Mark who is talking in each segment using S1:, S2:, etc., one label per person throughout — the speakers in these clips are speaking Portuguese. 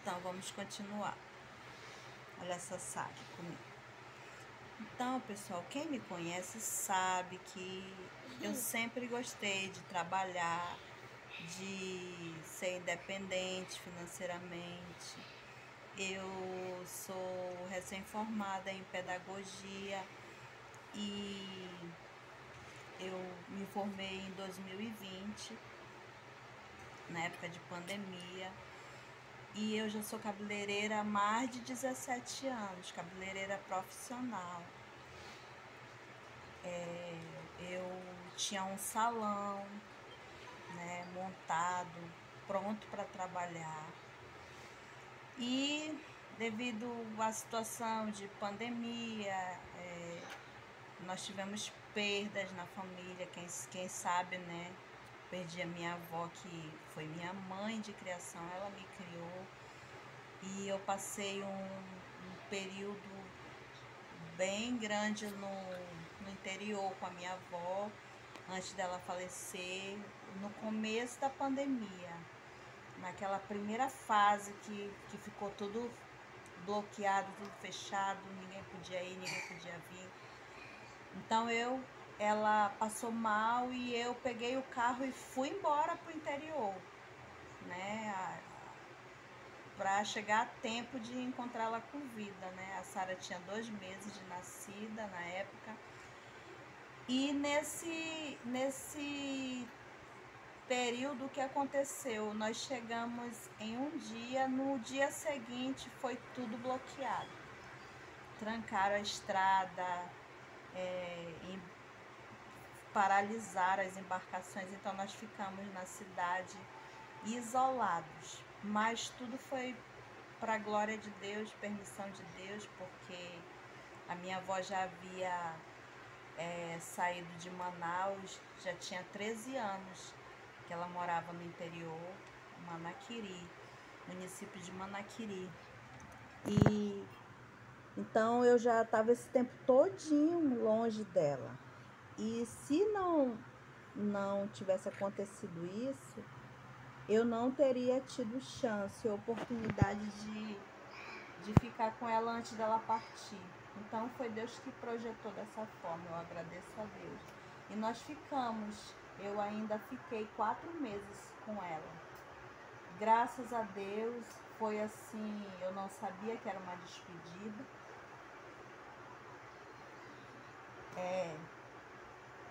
S1: Então, vamos continuar. Olha essa saga comigo. Então, pessoal, quem me conhece sabe que eu sempre gostei de trabalhar, de ser independente financeiramente. Eu sou recém-formada em pedagogia e eu me formei em 2020, na época de pandemia. E eu já sou cabeleireira há mais de 17 anos, cabeleireira profissional. Eu tinha um salão, né, montado, pronto para trabalhar. E devido à situação de pandemia, nós tivemos perdas na família, quem sabe, né? Perdi a minha avó, que foi minha mãe de criação, ela me criou. E eu passei um período bem grande no interior com a minha avó, antes dela falecer, no começo da pandemia, naquela primeira fase que ficou tudo bloqueado, tudo fechado, ninguém podia ir, ninguém podia vir. Então ela passou mal e eu peguei o carro e fui embora para o interior, né? Para chegar a tempo de encontrá-la com vida, né? A Sara tinha 2 meses de nascida na época. E nesse período que aconteceu, nós chegamos em um dia, no dia seguinte foi tudo bloqueado. Trancaram a estrada, paralisaram as embarcações, então nós ficamos na cidade isolados. Mas tudo foi para a glória de Deus, permissão de Deus, porque a minha avó já havia saído de Manaus, já tinha 13 anos que ela morava no interior, Manaquiri, município de Manaquiri. E então eu já estava esse tempo todinho longe dela. E se não tivesse acontecido isso, eu não teria tido chance, oportunidade de ficar com ela antes dela partir. Então foi Deus que projetou dessa forma, eu agradeço a Deus. E nós ficamos, eu ainda fiquei 4 meses com ela. Graças a Deus, foi assim, eu não sabia que era uma despedida.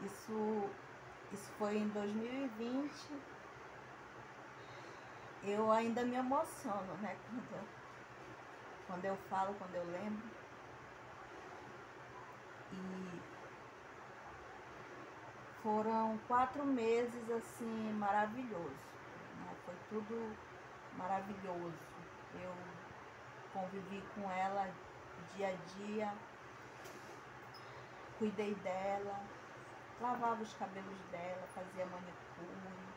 S1: Isso foi em 2020. Eu ainda me emociono, né, quando eu falo, quando eu lembro. E foram 4 meses assim maravilhoso, né? Foi tudo maravilhoso. Eu convivi com ela dia a dia, cuidei dela, lavava os cabelos dela, fazia manicure,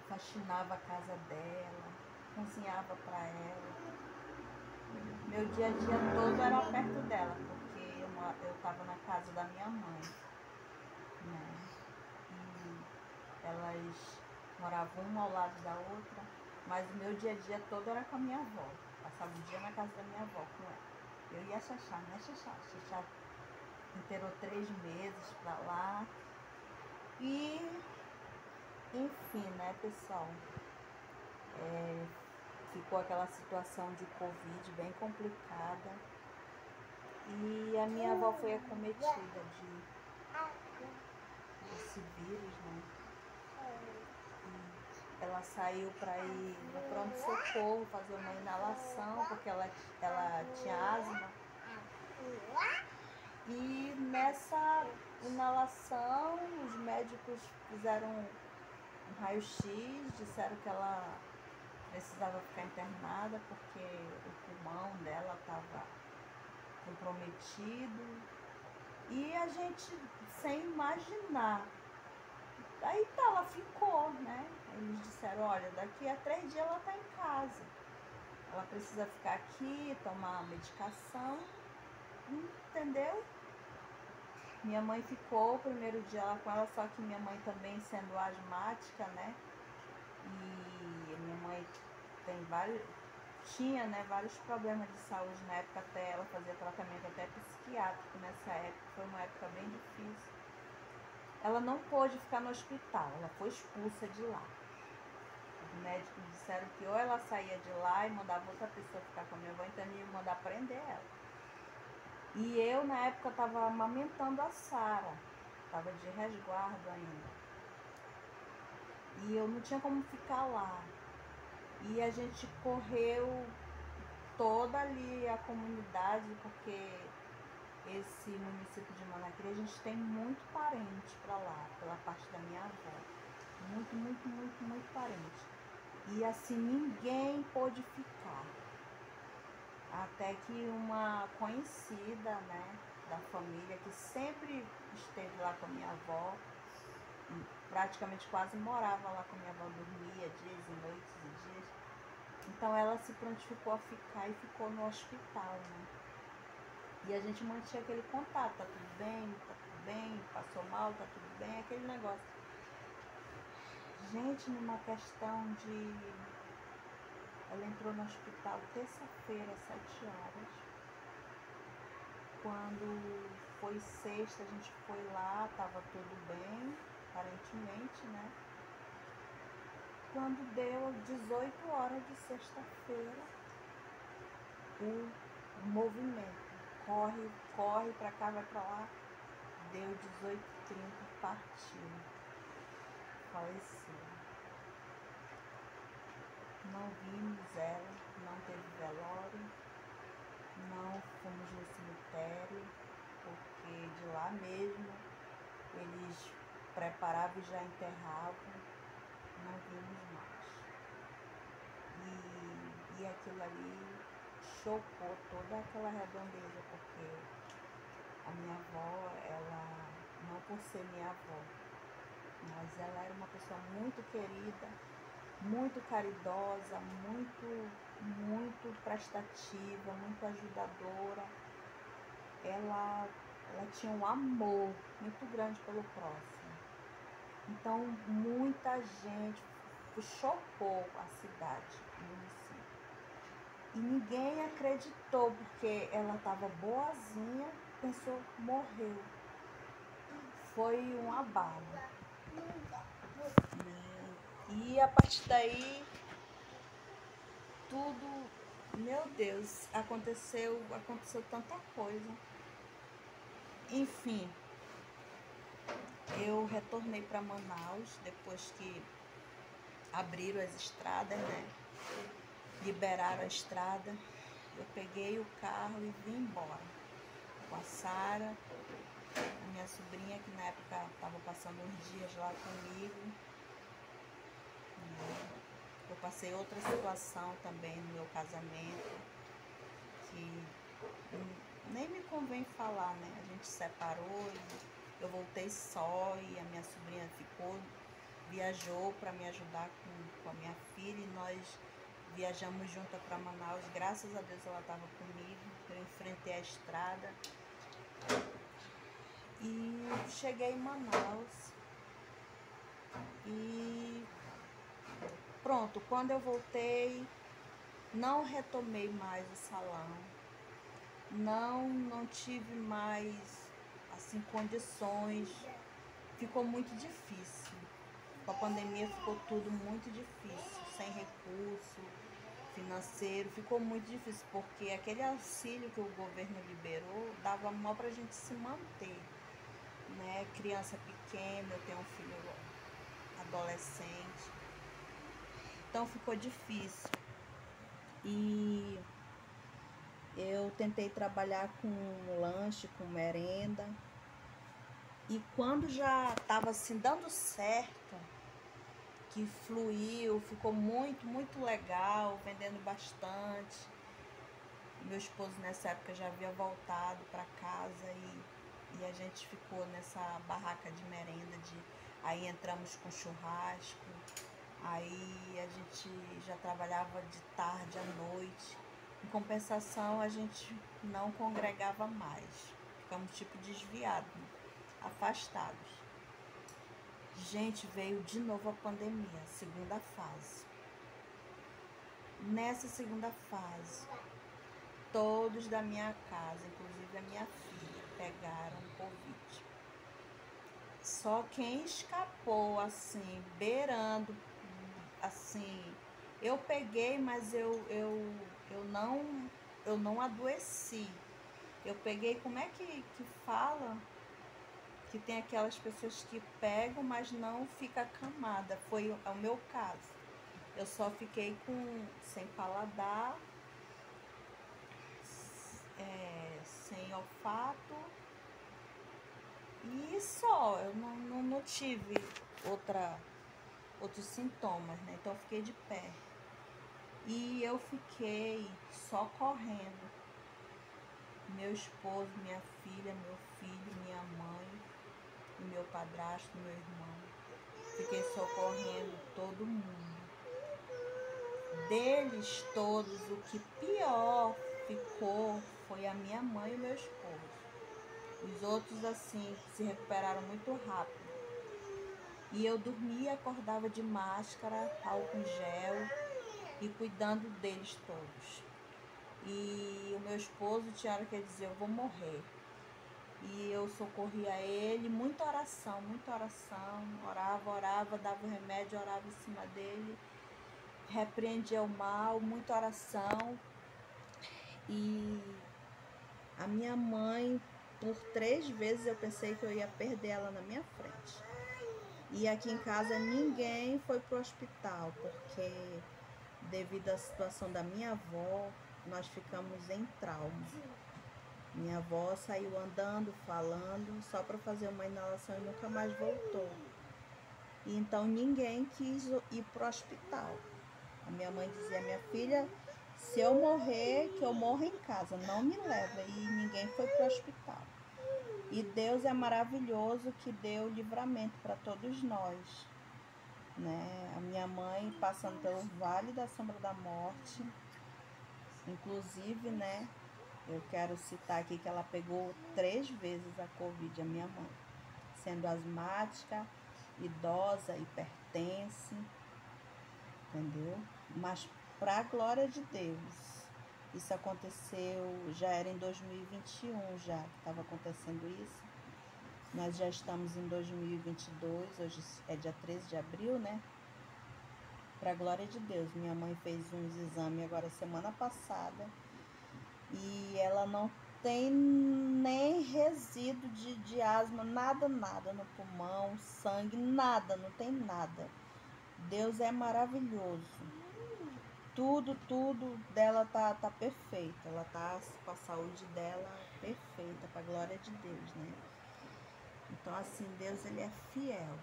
S1: faxinava a casa dela, cozinhava para ela. Meu dia a dia todo era perto dela, porque eu estava na casa da minha mãe, né? E elas moravam uma ao lado da outra, mas o meu dia a dia todo era com a minha avó. Passava o dia na casa da minha avó com ela. Eu ia a Xaxá, né? Xaxá inteirou 3 meses pra lá. E, enfim, né, pessoal? Ficou aquela situação de Covid bem complicada. E a minha avó foi acometida desse vírus, né? E ela saiu para ir no pronto-socorro fazer uma inalação, porque ela tinha asma. E nessa inalação, os médicos fizeram um raio-x, disseram que ela precisava ficar internada porque o pulmão dela estava comprometido. E a gente, sem imaginar, aí tá, ela ficou, né? Eles disseram, olha, daqui a 3 dias ela tá em casa. Ela precisa ficar aqui, tomar a medicação, entendeu? Minha mãe ficou o primeiro dia lá com ela, só que minha mãe também sendo asmática, né? E minha mãe tinha, né, vários problemas de saúde na época, até ela fazia tratamento até psiquiátrico nessa época, foi uma época bem difícil. Ela não pôde ficar no hospital, ela foi expulsa de lá. Os médicos disseram que ou ela saía de lá e mandava outra pessoa ficar com a minha avó, então ia mandar prender ela. E eu, na época, estava amamentando a Sara, estava de resguardo ainda. E eu não tinha como ficar lá. E a gente correu toda ali a comunidade, porque esse município de Manacri, a gente tem muito parente para lá, pela parte da minha avó. Muito, muito, muito, muito parente. E assim, ninguém pôde ficar. Até que uma conhecida, né, da família, que sempre esteve lá com a minha avó, praticamente quase morava lá com a minha avó, dormia dias e noites e dias. Então ela se prontificou a ficar e ficou no hospital, né? E a gente mantinha aquele contato, tá tudo bem, passou mal, tá tudo bem, aquele negócio. Gente, numa questão de... Ela entrou no hospital terça-feira, às 7 horas. Quando foi sexta, a gente foi lá, tava tudo bem, aparentemente, né? Quando deu 18 horas de sexta-feira, o movimento, corre pra cá, vai pra lá, deu 18h30, partiu, faleceu. Não vimos ela, não teve velório, não fomos no cemitério, porque de lá mesmo eles preparavam e já enterravam, não vimos mais. E aquilo ali chocou toda aquela redondeza, porque a minha avó, ela, não por ser minha avó, mas ela era uma pessoa muito querida, muito caridosa, muito prestativa, muito ajudadora. Ela tinha um amor muito grande pelo próximo. Então, muita gente chocou a cidade, o município. E ninguém acreditou, porque ela estava boazinha, pensou, morreu. Foi um abalo. E a partir daí, tudo, meu Deus, aconteceu tanta coisa. Enfim, eu retornei para Manaus depois que abriram as estradas, né? Liberaram a estrada. Eu peguei o carro e vim embora com a Sara, a minha sobrinha, que na época estava passando uns dias lá comigo. Eu passei outra situação também no meu casamento, que nem me convém falar, né? A gente separou, eu voltei só e a minha sobrinha viajou para me ajudar com a minha filha, e nós viajamos juntas para Manaus. Graças a Deus ela estava comigo, eu enfrentei a estrada e cheguei em Manaus. E pronto, quando eu voltei, não retomei mais o salão, não tive mais assim condições, ficou muito difícil. Com a pandemia ficou tudo muito difícil, sem recurso financeiro, ficou muito difícil, porque aquele auxílio que o governo liberou dava mal para a gente se manter, né? Criança pequena, eu tenho um filho adolescente, então ficou difícil. E eu tentei trabalhar com lanche, com merenda, e quando já estava assim dando certo, que fluiu, ficou muito legal, vendendo bastante. Meu esposo nessa época já havia voltado para casa e a gente ficou nessa barraca de merenda, aí entramos com churrasco, aí a gente já trabalhava de tarde à noite. Em compensação, a gente não congregava mais, ficamos tipo desviados, afastados. Gente, veio de novo a pandemia, segunda fase. Nessa segunda fase, todos da minha casa, inclusive a minha filha, pegaram Covid. Só quem escapou, assim, beirando, assim, eu peguei, mas eu não adoeci. Eu peguei, como é que fala? Que tem aquelas pessoas que pegam, mas não fica acamada. Foi o meu caso. Eu só fiquei sem paladar, sem olfato e só. Eu não tive outros sintomas, né? Então eu fiquei de pé. E eu fiquei só correndo. Meu esposo, minha filha, meu filho, minha mãe, meu padrasto, meu irmão. Fiquei socorrendo todo mundo. Deles todos, o que pior ficou foi a minha mãe e meu esposo. Os outros, assim, se recuperaram muito rápido. E eu dormia e acordava de máscara, álcool gel e cuidando deles todos. E o meu esposo tinha hora que ele dizia, eu vou morrer. E eu socorria ele, muita oração, orava, dava o remédio, orava em cima dele, repreendia o mal, muita oração. E a minha mãe, por 3 vezes eu pensei que eu ia perder ela na minha frente. E aqui em casa ninguém foi pro hospital, porque devido à situação da minha avó, nós ficamos em trauma. Minha avó saiu andando, falando, só para fazer uma inalação e nunca mais voltou. E então ninguém quis ir pro hospital. A minha mãe dizia, minha filha, se eu morrer, que eu morra em casa, não me leva. E ninguém foi pro hospital. E Deus é maravilhoso que deu livramento para todos nós, né? A minha mãe passando pelo vale da sombra da morte, inclusive, né? Eu quero citar aqui que ela pegou 3 vezes a Covid, a minha mãe, sendo asmática, idosa, hipertensa, entendeu? Mas para a glória de Deus, isso aconteceu, já era em 2021 já que estava acontecendo isso. Nós já estamos em 2022, hoje é dia 13 de abril, né? Para a glória de Deus, minha mãe fez uns exames agora semana passada e ela não tem nem resíduo de asma, nada no pulmão, sangue, nada, não tem nada. Deus é maravilhoso. Tudo dela tá perfeito. Ela tá com a saúde dela perfeita, para a glória de Deus, né? Então, assim, Deus, ele é fiel.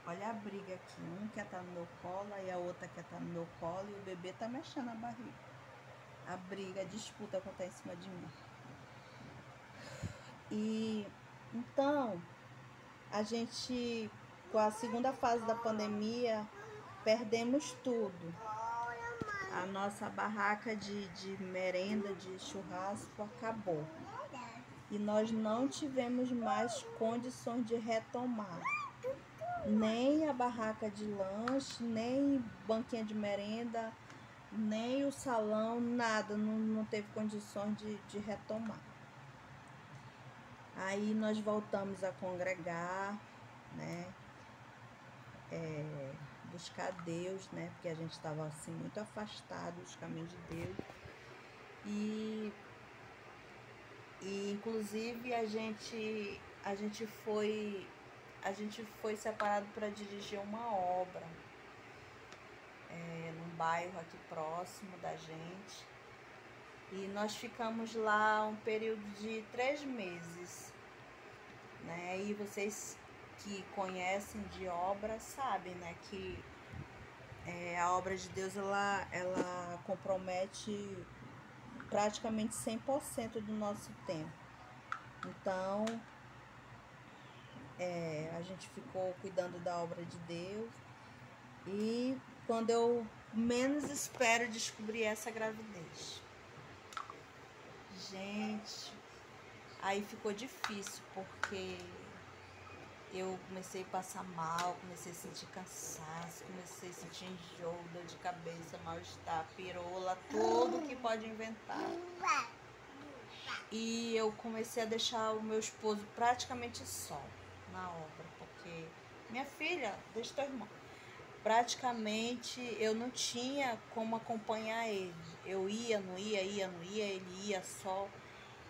S1: Olha a briga aqui. Um quer estar no meu colo, e a outra quer estar no meu colo, e o bebê tá mexendo a barriga. A briga, a disputa acontece em cima de mim. E, então, a gente, com a segunda fase da pandemia, perdemos tudo. A nossa barraca de merenda, de churrasco, acabou. E nós não tivemos mais condições de retomar. Nem a barraca de lanche, nem banquinha de merenda, nem o salão, nada, não teve condições de retomar. Aí nós voltamos a congregar, né? Buscar Deus, né? Porque a gente estava assim muito afastado dos caminhos de Deus. E inclusive a gente foi separado para dirigir uma obra num bairro aqui próximo da gente. E nós ficamos lá um período de 3 meses, né? E vocês que conhecem de obra sabem, né? Que a obra de Deus, ela compromete praticamente 100% do nosso tempo. Então, a gente ficou cuidando da obra de Deus. E quando eu menos espero, descobri essa gravidez. Gente, aí ficou difícil, porque eu comecei a passar mal, comecei a sentir cansaço, comecei a sentir enjoo, dor de cabeça, mal-estar, pirola, tudo que pode inventar. E eu comecei a deixar o meu esposo praticamente só na obra, porque minha filha, deixa teu irmão. Praticamente eu não tinha como acompanhar ele. Eu ia, não ia, ele ia só.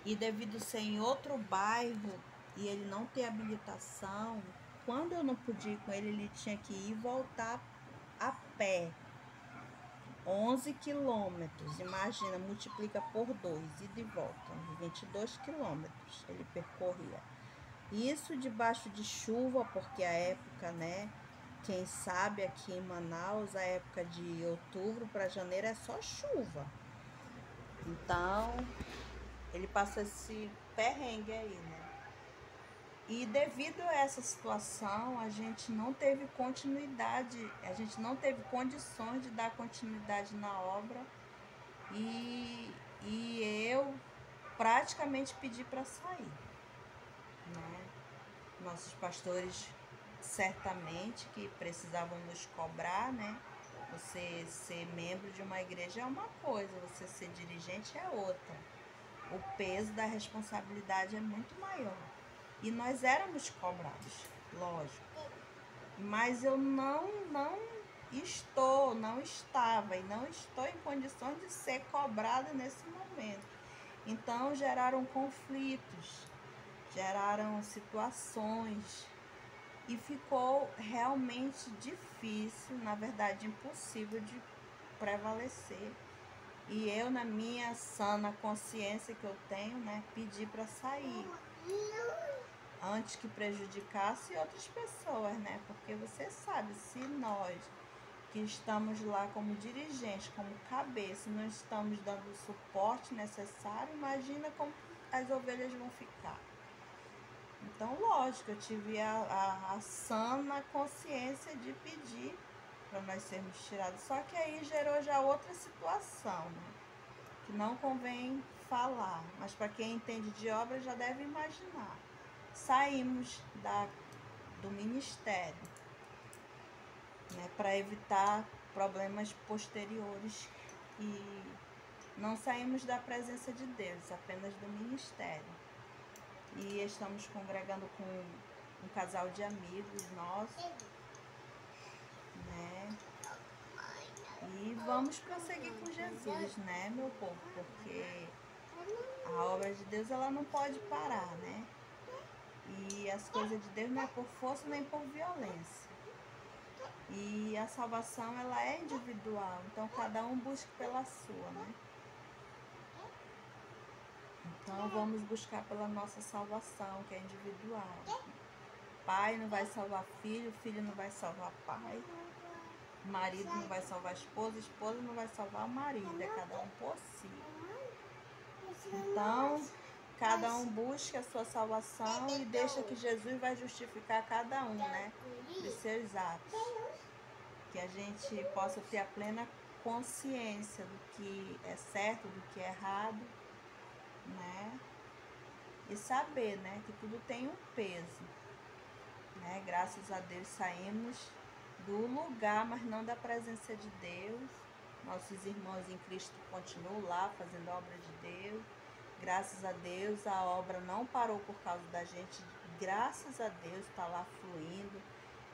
S1: E devido ser em outro bairro e ele não ter habilitação, quando eu não podia ir com ele, ele tinha que ir e voltar a pé. 11 quilômetros, imagina, multiplica por 2, ida e volta, 22 quilômetros ele percorria. Isso debaixo de chuva, porque a época, né, quem sabe aqui em Manaus, a época de outubro para janeiro é só chuva. Então, ele passa esse perrengue aí, né? E devido a essa situação, a gente não teve continuidade, a gente não teve condições de dar continuidade na obra e eu praticamente pedi para sair, né? Nossos pastores certamente que precisavam nos cobrar, né? Você ser membro de uma igreja é uma coisa, você ser dirigente é outra. O peso da responsabilidade é muito maior. E nós éramos cobrados, lógico. Mas eu não estava e não estou em condições de ser cobrada nesse momento. Então geraram conflitos, geraram situações e ficou realmente difícil, na verdade impossível de prevalecer. E eu, na minha sana consciência que eu tenho, né, pedi para sair antes que prejudicasse outras pessoas, né? Porque você sabe, se nós que estamos lá como dirigentes, como cabeça, não estamos dando o suporte necessário, imagina como as ovelhas vão ficar. Então, lógico, eu tive a sana consciência de pedir para nós sermos tirados. Só que aí gerou já outra situação, né? Que não convém falar, mas para quem entende de obra já deve imaginar. Saímos do ministério, né, para evitar problemas posteriores e não saímos da presença de Deus, apenas do ministério. E estamos congregando com um casal de amigos nossos, né? E vamos prosseguir com Jesus, né, meu povo? Porque a obra de Deus, ela não pode parar, né? E as coisas de Deus não é por força nem por violência. E a salvação, ela é individual, então cada um busca pela sua, né? Então vamos buscar pela nossa salvação, que é individual. Pai não vai salvar filho, filho não vai salvar pai, marido não vai salvar esposa, esposa não vai salvar o marido, é cada um por si. Então, cada um busca a sua salvação e deixa que Jesus vai justificar cada um, né, de seus atos. Que a gente possa ter a plena consciência do que é certo, do que é errado, né? E saber, né, que tudo tem um peso, né? Graças a Deus saímos do lugar, mas não da presença de Deus. Nossos irmãos em Cristo continuam lá fazendo a obra de Deus. Graças a Deus a obra não parou por causa da gente. Graças a Deus está lá fluindo.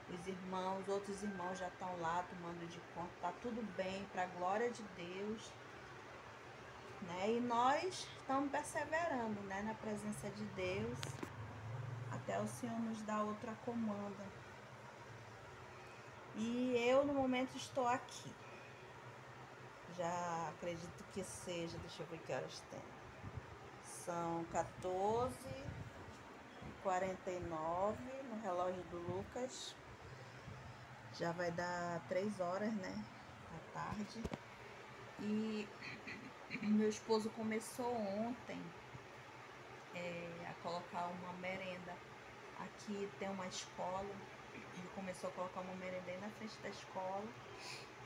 S1: Os irmãos, outros irmãos já estão lá tomando de conta. Está tudo bem, para a glória de Deus. Né? E nós estamos perseverando, né, na presença de Deus, até o Senhor nos dar outra comanda. E eu, no momento, estou aqui. Já acredito que seja, deixa eu ver que horas tem. São 14h49 no relógio do Lucas. Já vai dar 3 horas, né, da tarde. E meu esposo começou ontem a colocar uma merenda. Aqui tem uma escola, ele começou a colocar uma merenda aí na frente da escola.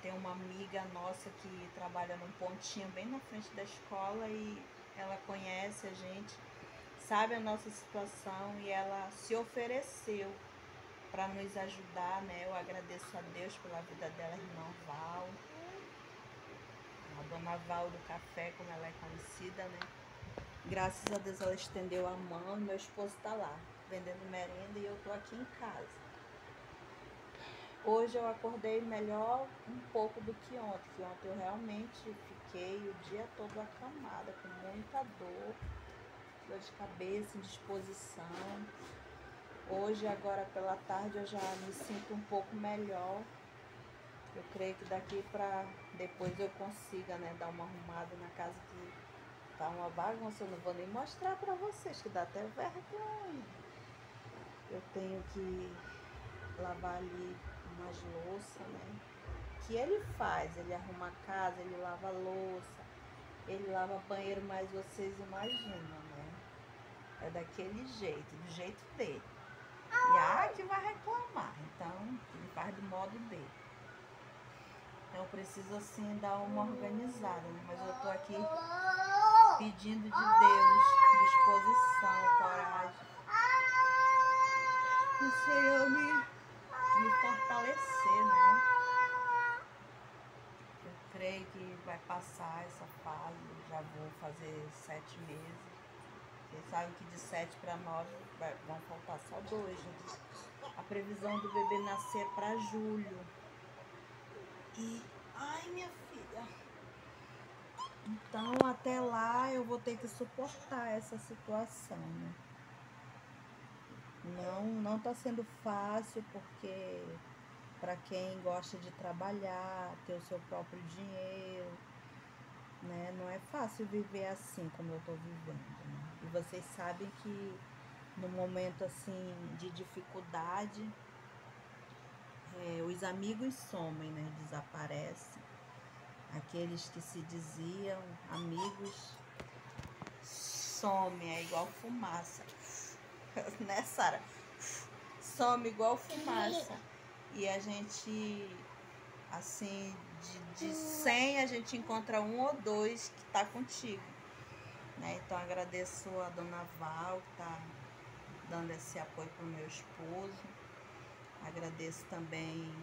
S1: Tem uma amiga nossa que trabalha num pontinho bem na frente da escola e ela conhece a gente, sabe a nossa situação e ela se ofereceu para nos ajudar, né? Eu agradeço a Deus pela vida dela, a irmã Val, a dona Val do café, como ela é conhecida, né? Graças a Deus ela estendeu a mão e meu esposo tá lá, vendendo merenda, e eu tô aqui em casa. Hoje eu acordei melhor um pouco do que ontem, eu realmente fiquei o dia todo acamada, com muita dor de cabeça, indisposição. Hoje, agora pela tarde, eu já me sinto um pouco melhor. Eu creio que daqui para depois eu consiga, né, dar uma arrumada na casa, que tá uma bagunça. Eu não vou nem mostrar para vocês, que dá até vergonha. Eu tenho que lavar ali umas louças, né? Que ele faz, ele arruma a casa, ele lava a louça, ele lava banheiro, mas vocês imaginam, né? É daquele jeito, do jeito dele. E que vai reclamar, então ele faz do modo dele. Então eu preciso assim dar uma organizada, né? Mas eu tô aqui pedindo de Deus disposição, coragem. O Senhor me fortalecer, né? Eu creio que vai passar essa fase, já vou fazer 7 meses. Vocês sabem que de 7 para 9 vão faltar só 2, né? A previsão do bebê nascer é para julho. E, ai, minha filha. Então, até lá eu vou ter que suportar essa situação, né? Não tá sendo fácil, porque para quem gosta de trabalhar, ter o seu próprio dinheiro, né? Não é fácil viver assim como eu tô vivendo, né? E vocês sabem que no momento assim de dificuldade, os amigos somem, né? Desaparecem. Aqueles que se diziam amigos some, é igual fumaça. Né, Sara? Some igual fumaça. E a gente, assim, de 100 a gente encontra 1 ou 2 que tá contigo, né? Então agradeço a dona Val, que tá dando esse apoio pro meu esposo. Agradeço também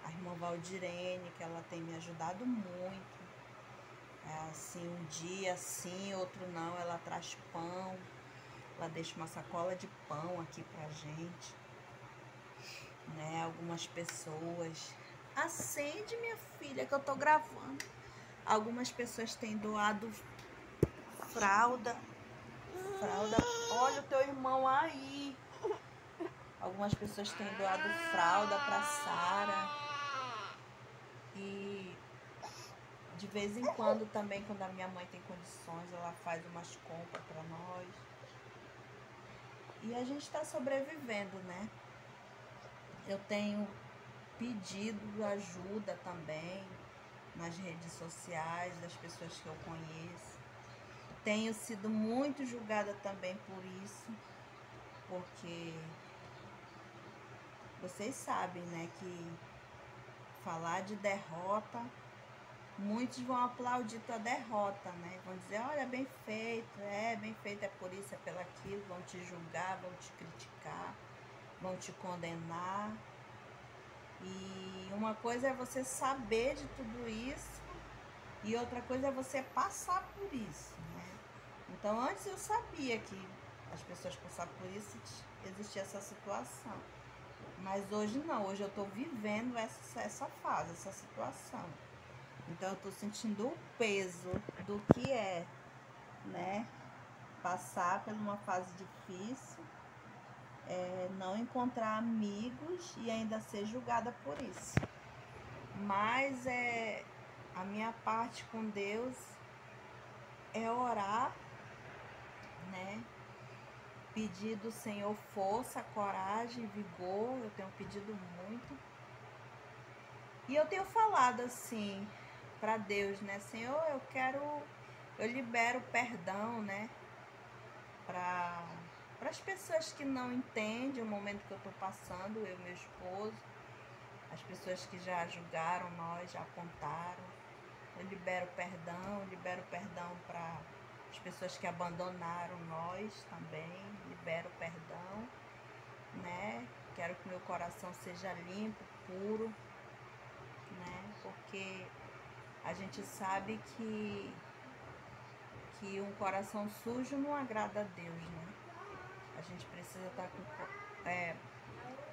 S1: a irmã Valdirene, que ela tem me ajudado muito. Assim, um dia sim, outro não, ela traz pão, ela deixa uma sacola de pão aqui pra gente, né? Algumas pessoas, acende, minha filha, que eu tô gravando. Algumas pessoas têm doado fralda, olha o teu irmão aí. Algumas pessoas têm doado fralda pra Sara. E de vez em quando também, quando a minha mãe tem condições, ela faz umas compras para nós. E a gente está sobrevivendo, né? Eu tenho pedido ajuda também nas redes sociais, das pessoas que eu conheço. Tenho sido muito julgada também por isso, porque vocês sabem, né, que falar de derrota, muitos vão aplaudir tua derrota, né? Vão dizer, olha, bem feito, é por isso, é pelo aquilo. Vão te julgar, vão te criticar, vão te condenar. E uma coisa é você saber de tudo isso, e outra coisa é você passar por isso, né? Então, antes eu sabia que as pessoas passavam por isso, existia essa situação. Mas hoje não, hoje eu tô vivendo essa fase, essa situação. Então eu tô sentindo o peso do que é, né? Passar por uma fase difícil, não encontrar amigos e ainda ser julgada por isso. Mas a minha parte com Deus é orar, né? Pedir do Senhor força, coragem, vigor. Eu tenho pedido muito. E eu tenho falado assim para Deus, né? Senhor, eu libero perdão, né? Para as pessoas que não entendem o momento que eu estou passando, eu e meu esposo, as pessoas que já julgaram nós, já apontaram. Eu libero perdão para as pessoas que abandonaram nós também, libero perdão, né? quero que meu coração seja limpo, puro, né? Porque a gente sabe que um coração sujo não agrada a Deus, né? A gente precisa estar com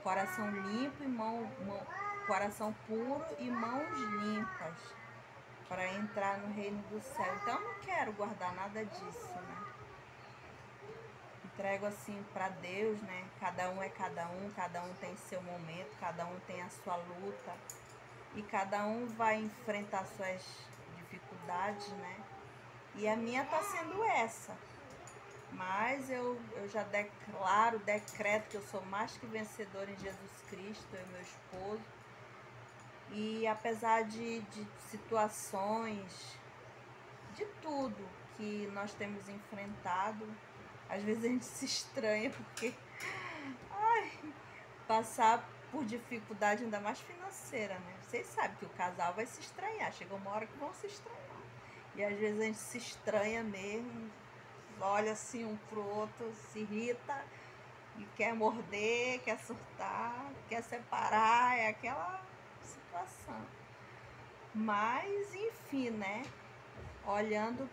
S1: coração limpo e coração puro e mãos limpas para entrar no reino do céu. Então eu não quero guardar nada disso, né? Entrego assim para Deus, né? Cada um é cada um tem seu momento, cada um tem a sua luta e cada um vai enfrentar suas dificuldades, né? E a minha tá sendo essa. Mas eu já decreto que eu sou mais que vencedora em Jesus Cristo, eu e meu esposo. E apesar de situações, de tudo que nós temos enfrentado, às vezes a gente se estranha porque passar por dificuldade, ainda mais financeira, né? Vocês sabem que o casal vai se estranhar, chega uma hora que vão se estranhar. E às vezes a gente se estranha mesmo, olha assim um pro outro, se irrita e quer morder, quer surtar, quer separar, é aquela situação. Mas, enfim, né? Olhando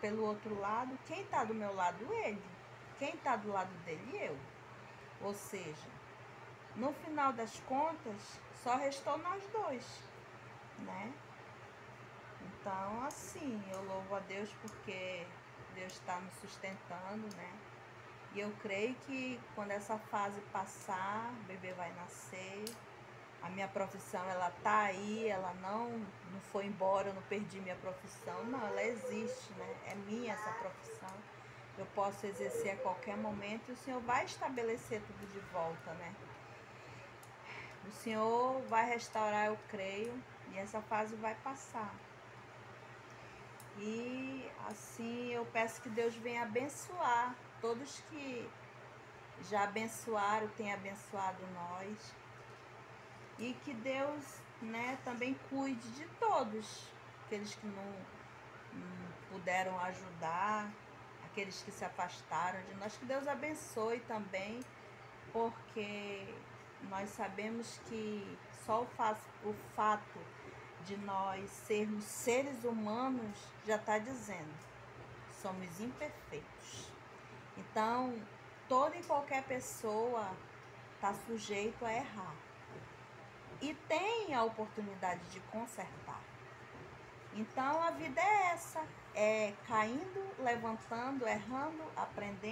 S1: pelo outro lado, quem tá do meu lado? Ele. Quem tá do lado dele? Eu. Ou seja, no final das contas, só restou nós dois, né? Então, assim, eu louvo a Deus porque Deus está me sustentando, né? E eu creio que quando essa fase passar, o bebê vai nascer. A minha profissão, ela tá aí, ela não foi embora, eu não perdi minha profissão. Não, ela existe, né? É minha essa profissão. Eu posso exercer a qualquer momento e o Senhor vai estabelecer tudo de volta, né? O Senhor vai restaurar, eu creio, e essa fase vai passar. E assim eu peço que Deus venha abençoar todos que já abençoaram, tem abençoado nós. E que Deus, né, também cuide de todos, aqueles que não puderam ajudar, aqueles que se afastaram de nós, que Deus abençoe também, porque nós sabemos que só o fato de nós sermos seres humanos já está dizendo, somos imperfeitos. Então, toda e qualquer pessoa está sujeito a errar. E tem a oportunidade de consertar. Então a vida é essa, é caindo, levantando, errando, aprendendo.